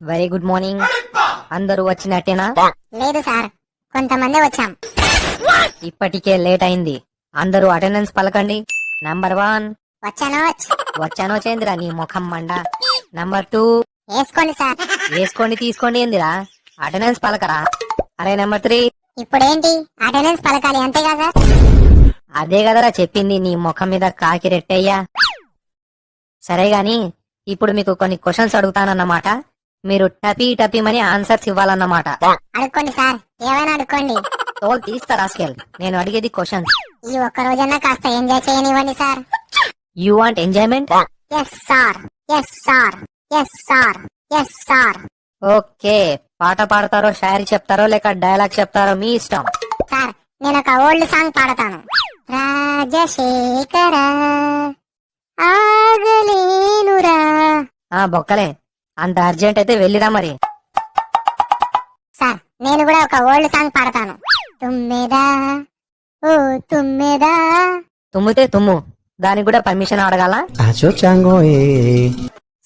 Very good morning. అందరూ వచ్చినట్టేనా? లేదు sir, కొంతమంది వచ్చాం. ఇప్పటికే లేట్ అయింది. అందరూ అటెండెన్స్ పలకండి. నంబర్ 1 వచ్చానో చేందిరా నీ ముఖం మండ. నంబర్ 2 వేసుకోండి సార్. వేసుకోండి తీసుకోండి ఏందిరా, అటెండెన్స్ పలకరా. అరే నంబర్ 3 ఇప్పుడేంటి అటెండెన్స్ పలకాలి అంతేగా సార్? అదే కదరా చెప్పింది, నీ ముఖం మీద కాకి రెట్టయ్యా. సరే గాని ఇప్పుడు మీకు కొన్ని క్వశ్చన్స్ అడుగుతానన్నమాట. మీరు టపీమని ఆన్సర్స్ ఇవ్వాలన్నమాట. అడుక్కోండి సార్, ఏమైనా అడుక్కోండి. తోలు తీస్తా రాస్కెల్, నేను అడిగేది క్వశ్చన్స్. ఈ ఒక్క రోజన్నా కాస్త ఎంజాయ్ చేయనివ్వండి sir. You want enjoyment? Yes sir, yes sir, yes sir, yes sir. Okay, పాట పాడతారో షాయరీ చెప్తారో లేక డైలాగ్ చెప్తారో మీ ఇష్టం. సార్, నేను ఒక ఓల్డ్ సాంగ్ పాడతాను. రాజశేఖర ఆగలేనురా. బొక్కలే, అంత అర్జెంట్ అయితే వెళ్ళిరా మరి. సార్, నేను కూడా ఒక ఓల్డ్ సాంగ్ పాడతాను. తుమ్మెదా ఓ తుమ్మెదా. తుమ్మితే తుమ్ము, దానికి కూడా పర్మిషన్ అడగాల?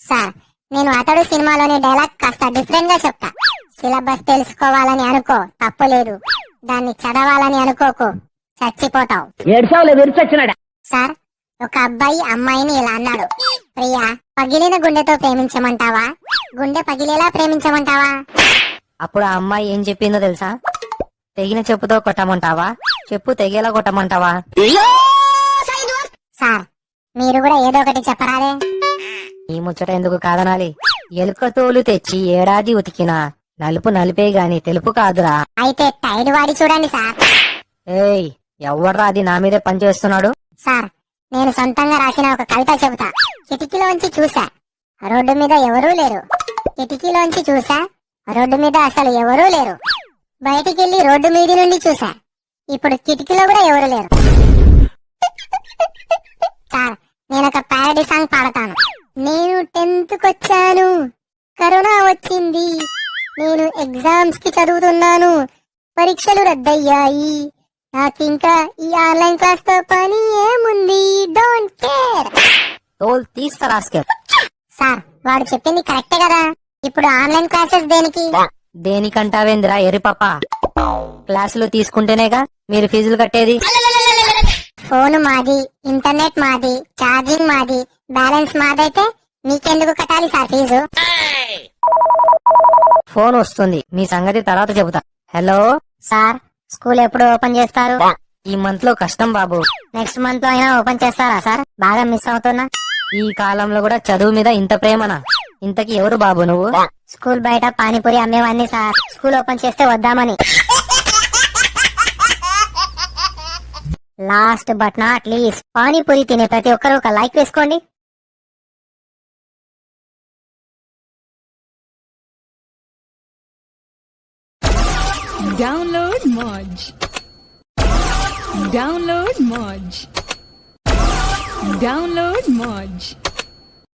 సార్, నేను అతడు సినిమాలోని డైలాగ్ కాస్త డిఫరెంట్ గా చెప్తా. సిలబస్ తెలుసుకోవాలని అనుకో, తప్పు లేదు. దాన్ని చదవాలని అనుకోకు, చచ్చిపోతావు. సార్, ఒక అబ్బాయి అమ్మాయిని ఇలా అన్నాడు. ప్రియా, పగిలిన గుండెతో ప్రేమించమంటావా, గుండె పగిలేలా ప్రేమించమంటావా? అప్పుడు ఆ అమ్మాయి ఏం చెప్పిందో తెలుసా? తెగిన చెప్పుతో కొట్టమంటావా, చెప్పు తెగేలా కొట్టమంటావా? సార్, మీరు కూడా ఏదో ఒకటి చెప్పరాలే. ఈ ముచ్చట ఎందుకు కాదనాలి? ఎలుక తోలు తెచ్చి ఏడాది ఉతికినా నలుపు నలిపే గాని తెలుపు కాదురా. అయితే టైడ్ వాడి చూడండి సార్. ఏయ్, ఎవర్రా అది నా మీదే పనిచేస్తున్నాడు? సార్, నేను సొంతంగా రాసిన ఒక కవిత చెబుతా. కిటికీలోంచి చూసా, రోడ్డు మీద ఎవరూ లేరు. కిటికీలోంచి చూసా, రోడ్డు మీద అసలు ఎవరూ లేరు. బయటికెళ్లి రోడ్డు మీది నుండి చూసా, ఇప్పుడు కిటికీలో కూడా ఎవరు లేరు. సార్, నేను ఒక ప్యారడీ సాంగ్ పాడతాను. నేను 10th కొచ్చాను, కరోనా వచ్చింది. నేను ఎగ్జామ్స్ కి చదువుతున్నాను, పరీక్షలు రద్దయ్యాయి. నాకింకా ఈ ఆన్లైన్ క్లాస్ తో పని ఏముంది, డోంట్ కేర్. తోలు తీస్తా రాస్కెల్. సార్, వాడు చెప్పింది కరెక్టే కదా. ఇప్పుడు ఆన్లైన్ క్లాసెస్ దేనికి? దేనికంటావేందిరా ఎరిపప్ప? క్లాసులు తీసుకుంటేనేగా మీరు ఫీజులు కట్టేది. ఫోన్ మాది, ఇంటర్నెట్ మాది, ఛార్జింగ్ మాది, బ్యాలెన్స్ మాదైతే మీకెందుకు కట్టాలి సార్ ఫీజు? ఫోన్ వస్తుంది, మీ సంగతి తర్వాత చెబుతా. హలో సార్, స్కూల్ ఎప్పుడు ఓపెన్ చేస్తారు? ఈ మంత్ లో కష్టం బాబు. నెక్స్ట్ మంత్ లో అయినా ఓపెన్ చేస్తారా సార్? బాగా మిస్ అవుతున్నా. ఈ కాలంలో కూడా చదువు మీద ఇంత ప్రేమనా? ఇంతకి ఎవరు బాబు నువ్వు? స్కూల్ బయట పానీపూరి అమ్మేవాన్ని సార్, స్కూల్ ఓపెన్ చేస్తే వద్దామని. Last but not least, panipuri తినే ప్రతి ఒక్కరూ ఒక లైక్ వేసుకోండి. Download Moj. Download Moj. Download Moj.